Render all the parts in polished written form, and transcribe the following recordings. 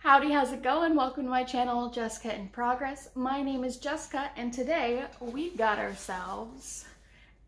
Howdy, how's it going? Welcome to my channel, Jessica in Progress. My name is Jessica, and today we've got ourselves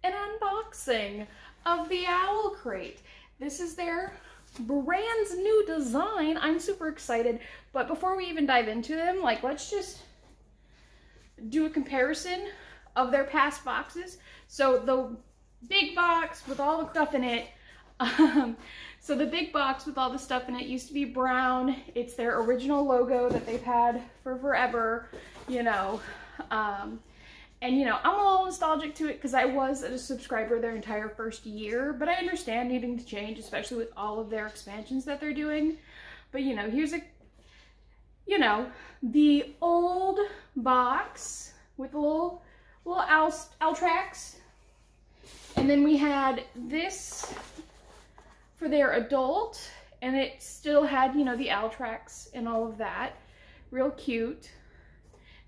an unboxing of the Owlcrate. This is their brand new design. I'm super excited, but before we even dive into them, let's just do a comparison of their past boxes. So the big box with all the stuff in it, so the big box with all the stuff in it used to be brown. It's their original logo that they've had for forever, and I'm a little nostalgic to it because I was a subscriber their entire first year, but I understand needing to change, especially with all of their expansions that they're doing. But here's the old box with the little owl tracks, and then we had this for their adult, and it still had, the owl tracks and all of that. Real cute.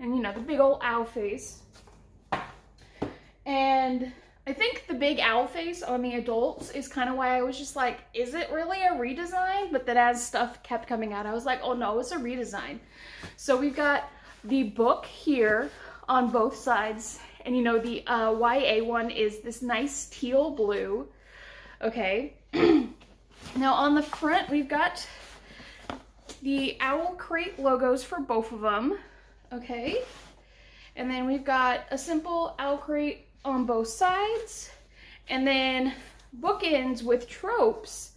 And, the big old owl face. And I think the big owl face on the adults is kind of why I was just like, is it really a redesign? But then as stuff kept coming out, I was like, oh no, it's a redesign. So we've got the book here on both sides. And, the YA one is this nice teal blue. Okay. Now on the front, we've got the Owlcrate logos for both of them, okay? And then we've got a simple Owlcrate on both sides, and then bookends with tropes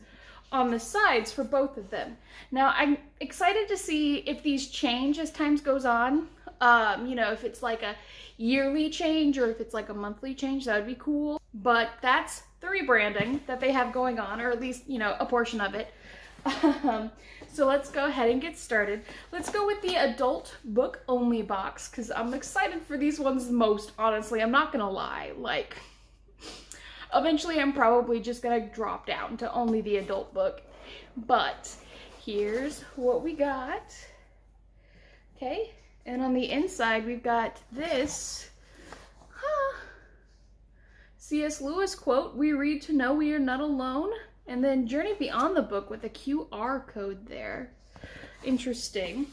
on the sides for both of them. Now I'm excited to see if these change as time goes on. If it's like a yearly change or if it's like a monthly change, that would be cool. But that's the rebranding that they have going on, or at least, a portion of it. So let's go ahead and get started. Let's go with the adult book only box, because I'm excited for these ones the most, honestly. I'm not gonna lie. Eventually I'm probably just gonna drop down to only the adult book. But here's what we got. Okay, and on the inside we've got this C.S. Lewis quote, "We read to know we are not alone," and then Journey Beyond the book with a QR code there. Interesting.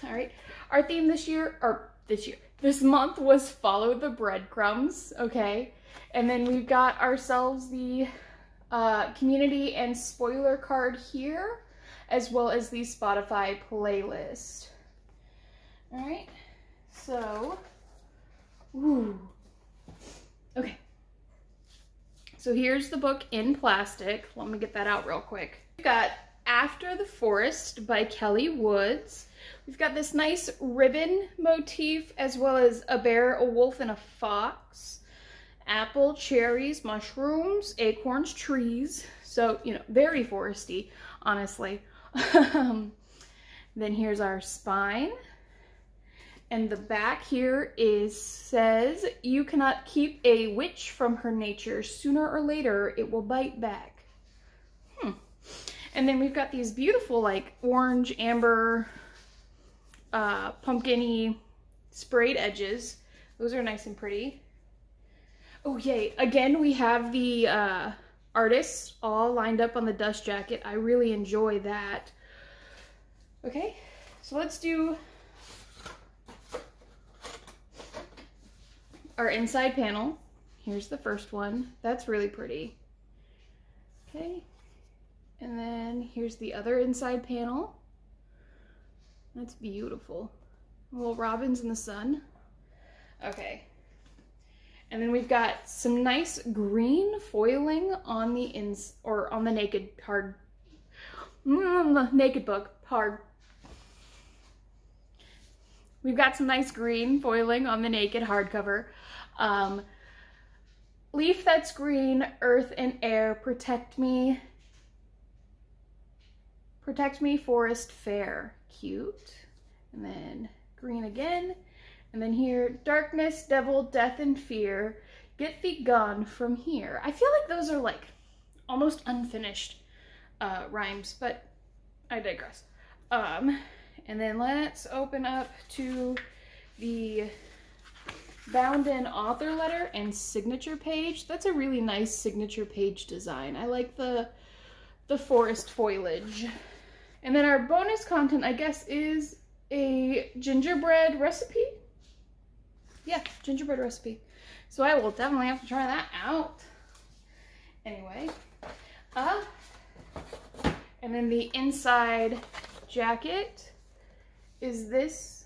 All right, our theme this month was Follow the Breadcrumbs, okay? And then we've got ourselves the community and spoiler card here, as well as the Spotify playlist. All right, so, ooh. Okay, so here's the book in plastic. Let me get that out real quick. We've got After the Forest by Kelly Woods. We've got this nice ribbon motif, as well as a bear, a wolf, and a fox. Apple, cherries, mushrooms, acorns, trees. So, very foresty, honestly. Then here's our spine. And the back here says, "You cannot keep a witch from her nature. Sooner or later, it will bite back." And then we've got these beautiful, orange, amber, pumpkin-y sprayed edges. Those are nice and pretty. Oh, yay. Again, we have the artists all lined up on the dust jacket. I really enjoy that. Okay, so let's do our inside panel. Here's the first one. That's really pretty. Okay. And then here's the other inside panel. That's beautiful. Little robins in the sun. Okay. And then we've got some nice green foiling on the naked book hard. We've got some nice green foiling on the naked hardcover. Leaf that's green, earth and air, protect me, forest fair. Cute. And then green again. And then here, darkness, devil, death, and fear, get thee gone from here. I feel like those are almost unfinished rhymes, but I digress. And then let's open up to the bound in author letter and signature page. That's a really nice signature page design. I like the forest foliage. And then our bonus content, I guess, is a gingerbread recipe. Yeah, gingerbread recipe. So I will definitely have to try that out. Anyway, and then the inside jacket is this.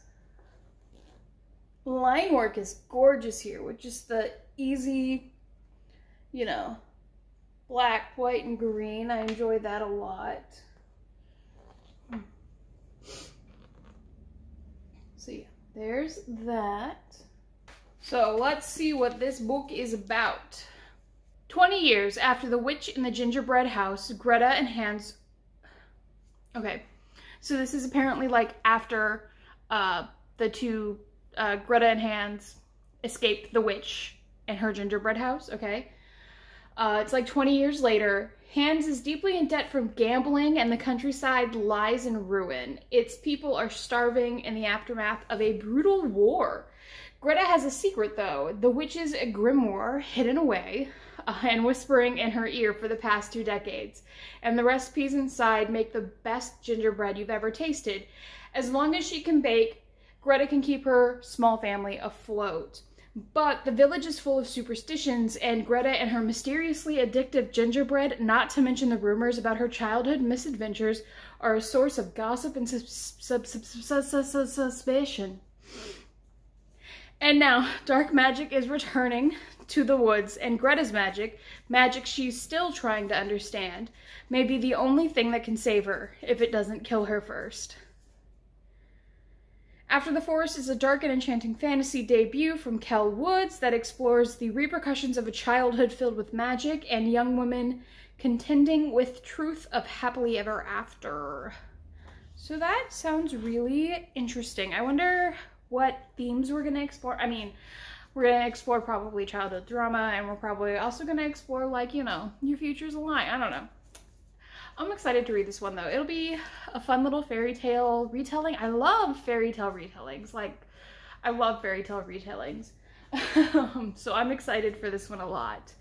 Line work is gorgeous here with just the easy, you know, black, white, and green. I enjoy that a lot. So yeah, there's that. So let's see what this book is about. 20 years after the witch in the gingerbread house, Greta and Hans... Okay, so this is apparently like after the two, Greta and Hans, escaped the witch and her gingerbread house, okay? It's like 20 years later. Hans is deeply in debt from gambling and the countryside lies in ruin. Its people are starving in the aftermath of a brutal war. Greta has a secret though, the witch's grimoire hidden away and whispering in her ear for the past 2 decades. And the recipes inside make the best gingerbread you've ever tasted. As long as she can bake, Greta can keep her small family afloat. But the village is full of superstitions, and Greta and her mysteriously addictive gingerbread, not to mention the rumors about her childhood misadventures, are a source of gossip and suspicion. And now, dark magic is returning to the woods, and Greta's magic she's still trying to understand, may be the only thing that can save her, if it doesn't kill her first. After the Forest is a dark and enchanting fantasy debut from Kell Woods that explores the repercussions of a childhood filled with magic and young women contending with truth of happily ever after. So that sounds really interesting. I wonder what themes we're going to explore. I mean, we're going to explore probably childhood drama, and we're probably also going to explore, like, you know, your future's a lie. I don't know. I'm excited to read this one, though. It'll be a fun little fairy tale retelling. I love fairy tale retellings. Like, I love fairy tale retellings. So I'm excited for this one a lot.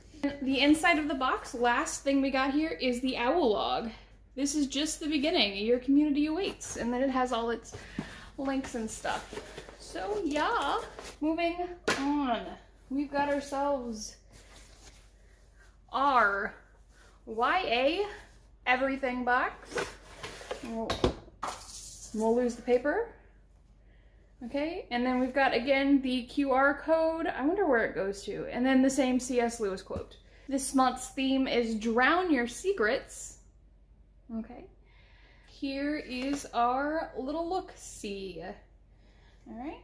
The inside of the box, last thing we got here, is the owl log. This is just the beginning. Your community awaits. And then it has all its links and stuff. So yeah, moving on. We've got ourselves our YA everything box. We'll lose the paper. Okay, and then we've got, again, the QR code. I wonder where it goes to. And then the same C.S. Lewis quote. This month's theme is Drown Your Secrets. Okay. Here is our little look-see. All right.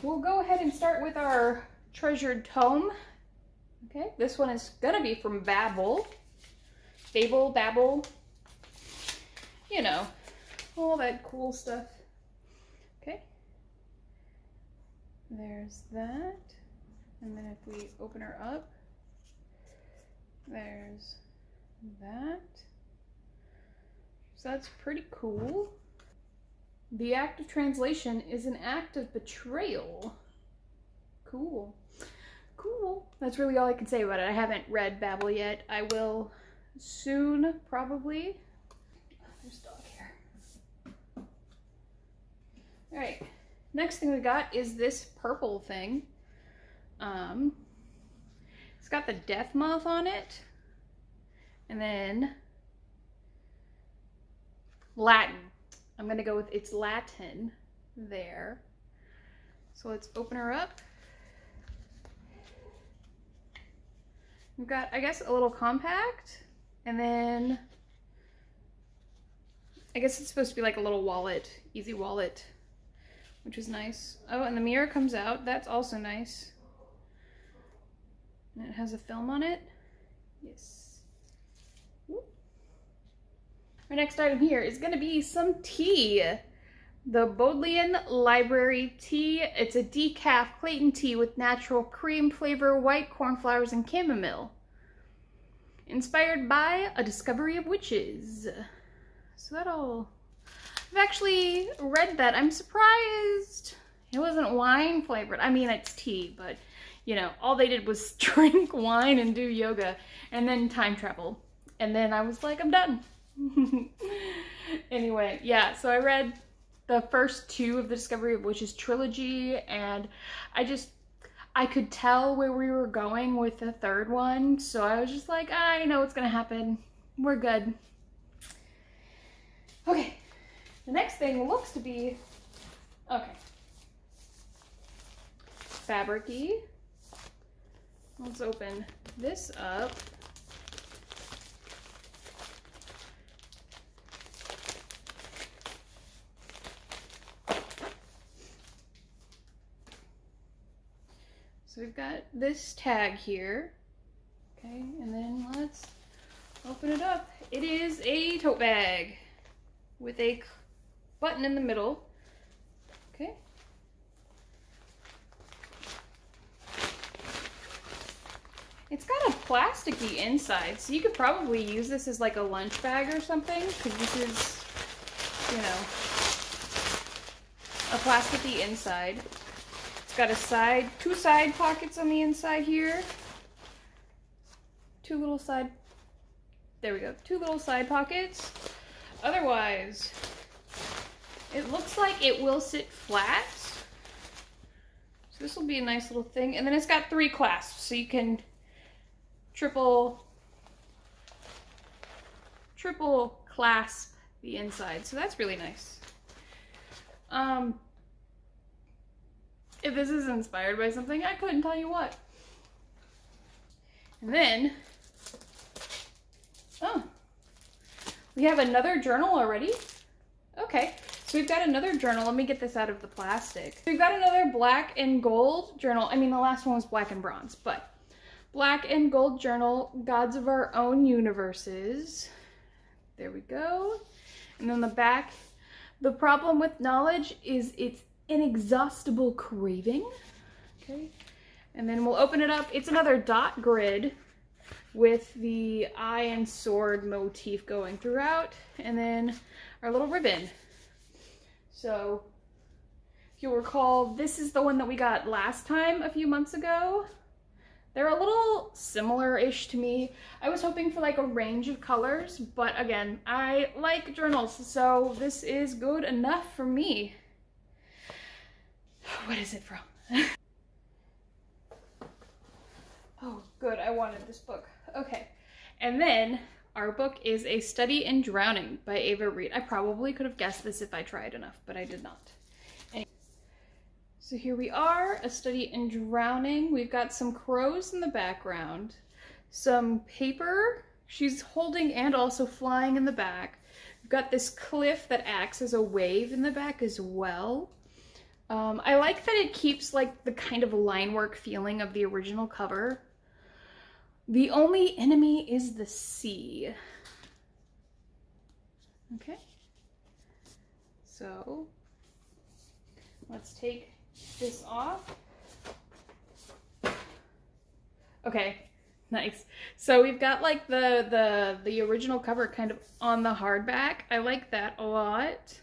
We'll go ahead and start with our treasured tome. Okay, this one is gonna be from Babel. Babel, you know, all that cool stuff. Okay, there's that. And then if we open her up, there's that. So that's pretty cool. The act of translation is an act of betrayal. Cool. Cool. That's really all I can say about it. I haven't read Babel yet. I will soon, probably. There's a dog here. Alright, next thing we got is this purple thing. It's got the death moth on it. And then Latin. I'm gonna go with it's Latin there. So let's open her up. We've got, I guess, a little compact. And then, I guess it's supposed to be like a little wallet, easy wallet, which is nice. Oh, and the mirror comes out. That's also nice. And it has a film on it. Yes. Whoop. Our next item here is going to be some tea. The Bodleian Library tea. It's a decaf Clayton tea with natural cream flavor, white cornflowers, and chamomile. Inspired by A Discovery of Witches. So that'll... I've actually read that. I'm surprised it wasn't wine flavored. I mean, it's tea, but, you know, all they did was drink wine and do yoga and then time travel. And then I was like, I'm done. Anyway, yeah, so I read the first two of the Discovery of Witches trilogy, and I could tell where we were going with the third one, so I was just like, I know what's gonna happen. We're good. Okay, the next thing looks to be, okay, fabric-y. Let's open this up. So we've got this tag here, okay, and then let's open it up. It is a tote bag with a button in the middle, okay. It's got a plasticky inside, so you could probably use this as like a lunch bag or something, because this is, you know, a plasticky inside. It's got two side pockets on the inside here. Two little side pockets. Otherwise, it looks like it will sit flat. So this will be a nice little thing. And then it's got 3 clasps, so you can triple clasp the inside. So that's really nice. If this is inspired by something, I couldn't tell you what. And then, oh, we have another journal already. Okay, so we've got another journal. Let me get this out of the plastic. So we've got another black and gold journal. I mean, the last one was black and bronze, but black and gold journal, Gods of Our Own Universes. There we go. And then the back, the problem with knowledge is it's inexhaustible craving. Okay, and then we'll open it up. It's another dot grid with the eye and sword motif going throughout, and then our little ribbon. So if you'll recall, this is the one that we got last time a few months ago. They're a little similar-ish to me. I was hoping for like a range of colors, but again, I like journals, so this is good enough for me. What is it from? Oh, good. I wanted this book. Okay. And then our book is A Study in Drowning by Ava Reed. I probably could have guessed this if I tried enough, but I did not. Anyway, so here we are, A Study in Drowning. We've got some crows in the background, some paper she's holding and also flying in the back. We've got this cliff that acts as a wave in the back as well. I like that it keeps like the kind of line work feeling of the original cover. The only enemy is the sea. Okay. So let's take this off. Okay, nice. So we've got like the original cover kind of on the hardback. I like that a lot.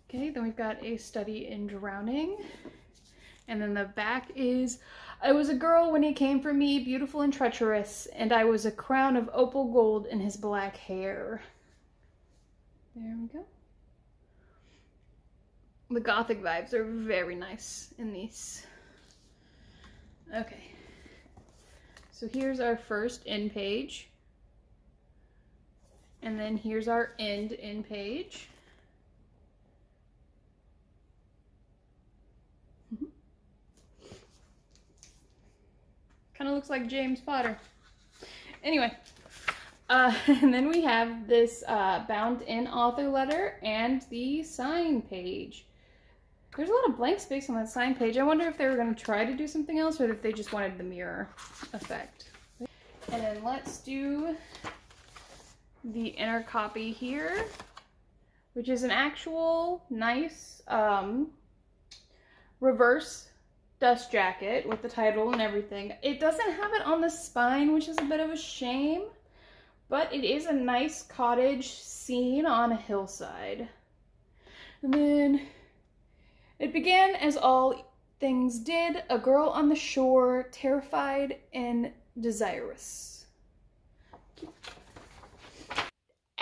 Okay, then we've got A Study in Drowning. And then the back is, I was a girl when he came for me, beautiful and treacherous, and I was a crown of opal gold in his black hair. There we go. The gothic vibes are very nice in these. Okay. So here's our first end page. And then here's our end page. Kind of looks like James Potter. Anyway, and then we have this bound in author letter and the sign page. There's a lot of blank space on that sign page. I wonder if they were going to try to do something else or if they just wanted the mirror effect. And then let's do the inner copy here, which is an actual nice reverse dust jacket with the title and everything. It doesn't have it on the spine, which is a bit of a shame, but it is a nice cottage scene on a hillside. And then it began as all things did, a girl on the shore, terrified and desirous.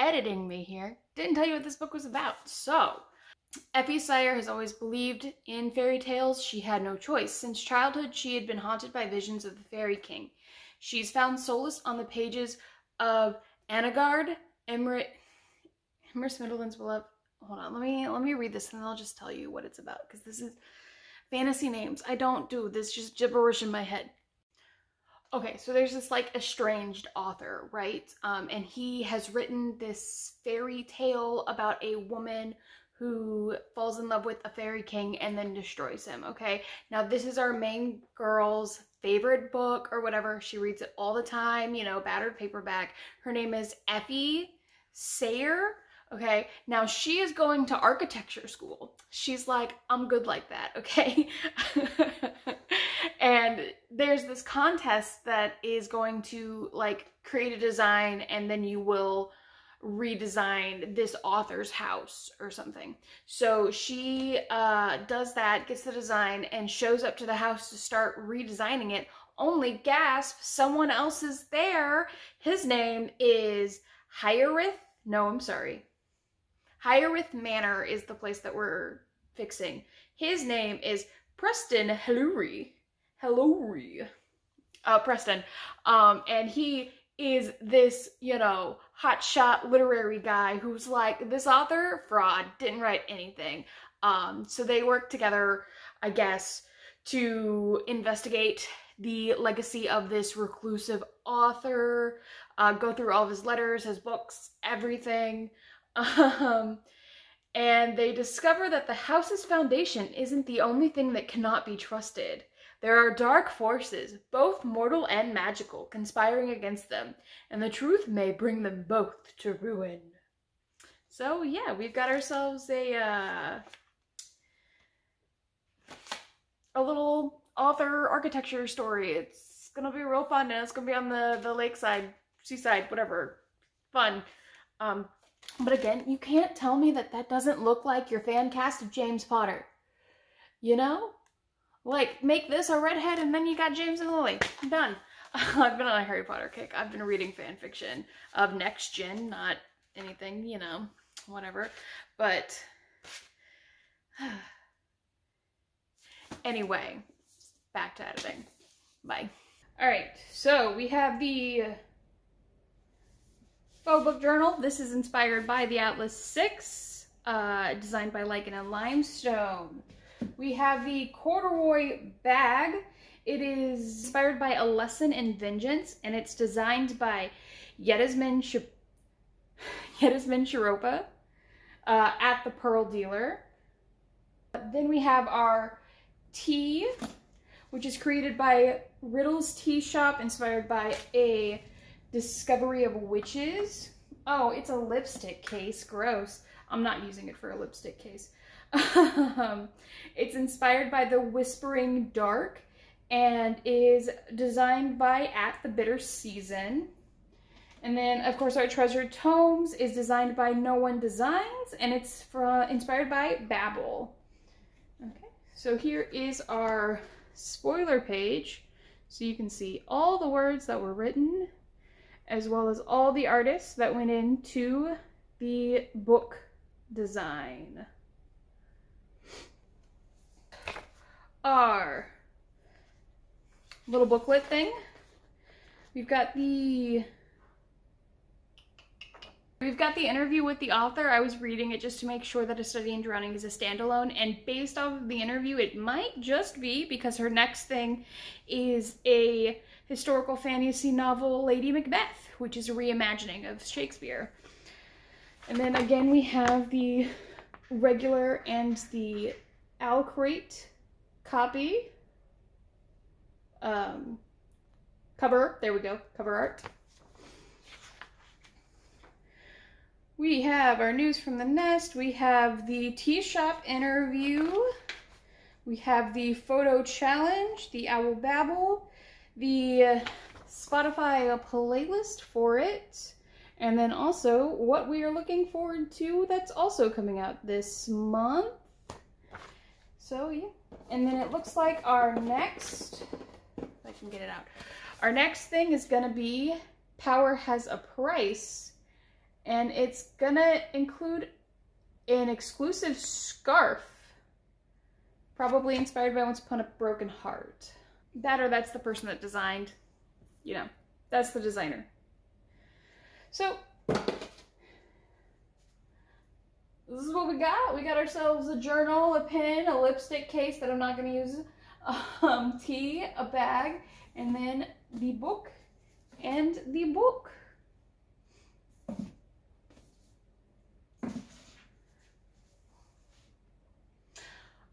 editing me here. Didn't tell you what this book was about. So, Effie Sire has always believed in fairy tales. She had no choice. Since childhood, she had been haunted by visions of the Fairy King. She's found solace on the pages of Anagard, Emrys Middleton's beloved. Hold on, let me read this and then I'll just tell you what it's about, because this is fantasy names. I don't do this, just gibberish in my head. Okay, so there's this like estranged author, right? And he has written this fairy tale about a woman who falls in love with a fairy king and then destroys him, okay? Now this is our main girl's favorite book or whatever. She reads it all the time, you know, battered paperback. Her name is Effie Sire, okay? Now she is going to architecture school. She's like, I'm good like that, okay? And there's this contest that is going to like create a design and then you will redesign this author's house or something. So she does that, gets the design, and shows up to the house to start redesigning it. Only gasp, someone else is there. His name is Hyrith. No, I'm sorry. Hyrith Manor is the place that we're fixing. His name is Preston Hellury. Preston. And he is this, you know, hotshot literary guy who's like, this author, fraud, didn't write anything. So they work together, I guess, to investigate the legacy of this reclusive author, go through all of his letters, his books, everything. And they discover that the house's foundation isn't the only thing that cannot be trusted. There are dark forces, both mortal and magical, conspiring against them, and the truth may bring them both to ruin. So yeah, we've got ourselves a little author architecture story. It's gonna be real fun, and it's gonna be on the lakeside, seaside, whatever. Fun. But again, you can't tell me that that doesn't look like your fan cast of James Potter. You know? Like, make this a redhead and then you got James and Lily. I'm done. I've been on a Harry Potter kick. I've been reading fan fiction of next gen, not anything, you know, whatever. But anyway, back to editing. Bye. Alright, so we have the faux book journal. This is inspired by the Atlas 6, designed by Lichen and Limestone. We have the corduroy bag. It is inspired by A Lesson in Vengeance, and it's designed by Yedismin Shiropa at the Pearl Dealer. Then we have our tea, which is created by Riddle's Tea Shop, inspired by A Discovery of Witches. Oh, it's a lipstick case. Gross. I'm not using it for a lipstick case. It's inspired by The Whispering Dark and is designed by At the Bitter Season. And then, of course, our Treasured Tomes is designed by No One Designs, and it's inspired by Babel. Okay, so here is our spoiler page, so you can see all the words that were written, as well as all the artists that went into the book design. Our little booklet thing. We've got the interview with the author. I was reading it just to make sure that A Study in Drowning is a standalone, and based off of the interview, it might just be, because her next thing is a historical fantasy novel, Lady Macbeth, which is a reimagining of Shakespeare. And then again, we have the regular and the Owlcrate copy. Cover, there we go, cover art. We have our news from the nest. We have the tea shop interview. We have the photo challenge, the Owl Babble, the Spotify playlist for it, and then also what we are looking forward to that's also coming out this month. So yeah, and then it looks like our next, if I can get it out, our next thing is gonna be Power Has a Price, And it's gonna include an exclusive scarf, probably inspired by Once Upon a Broken Heart. That, or that's the person that designed, you know, that's the designer. So this is what we got. We got ourselves a journal, a pen, a lipstick case that I'm not going to use, tea, a bag, and then the book and the book.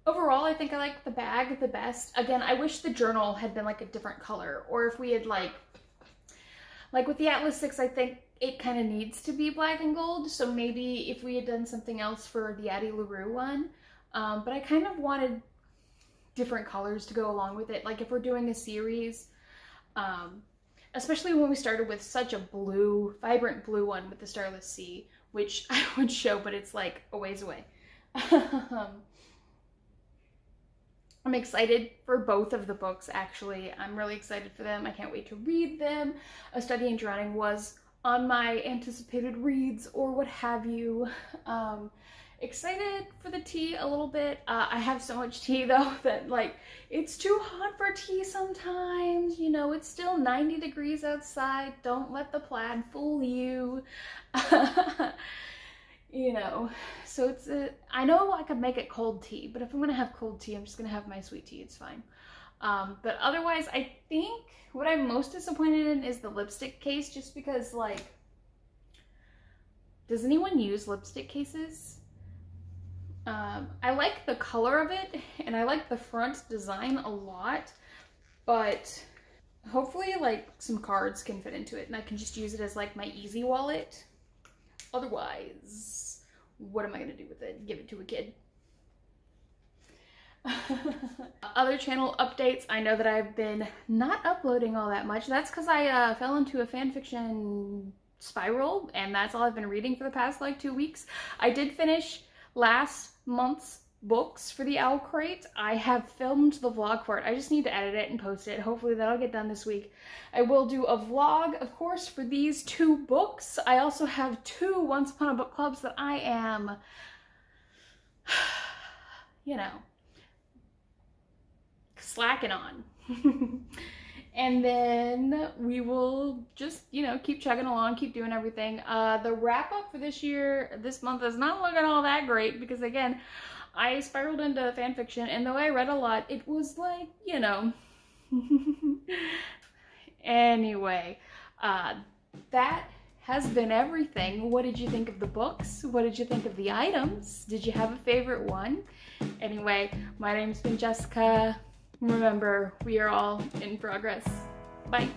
Overall, I think I like the bag the best. Again, I wish the journal had been like a different color, or if we had like with the Atlas 6, I think it kind of needs to be black and gold, so maybe if we had done something else for the Addie LaRue one, but I kind of wanted different colors to go along with it. Like if we're doing a series, especially when we started with such a blue, vibrant blue one with the Starless Sea, which I would show, but it's like a ways away. I'm excited for both of the books, actually. I'm really excited for them. I can't wait to read them. A Study in Drowning was on my anticipated reads or what have you. Excited for the tea a little bit. I have so much tea though that like it's too hot for tea sometimes. You know, it's still 90 degrees outside. Don't let the plaid fool you. You know, so it's I know I could make it cold tea, but if I'm gonna have cold tea, I'm just gonna have my sweet tea. It's fine. But otherwise, I think what I'm most disappointed in is the lipstick case, just because, like, does anyone use lipstick cases? I like the color of it, and I like the front design a lot, but hopefully, like, some cards can fit into it, and I can just use it as, like, my easy wallet. Otherwise, what am I gonna do with it? Give it to a kid. Other channel updates. I know that I've been not uploading all that much. That's because I fell into a fanfiction spiral, and that's all I've been reading for the past like 2 weeks. I did finish last month's books for the Owlcrate. I have filmed the vlog for it. I just need to edit it and post it. Hopefully that'll get done this week. I will do a vlog, of course, for these 2 books. I also have 2 Once Upon a Book Clubs that I am, you know, slacking on. And then we will just, you know, keep chugging along, keep doing everything. The wrap up for this month is not looking all that great because, again, I spiraled into fanfiction, and though I read a lot, it was like, you know. Anyway, that has been everything. What did you think of the books? What did you think of the items? Did you have a favorite one? Anyway, my name's been Jessica. Remember, we are all in progress. Bye.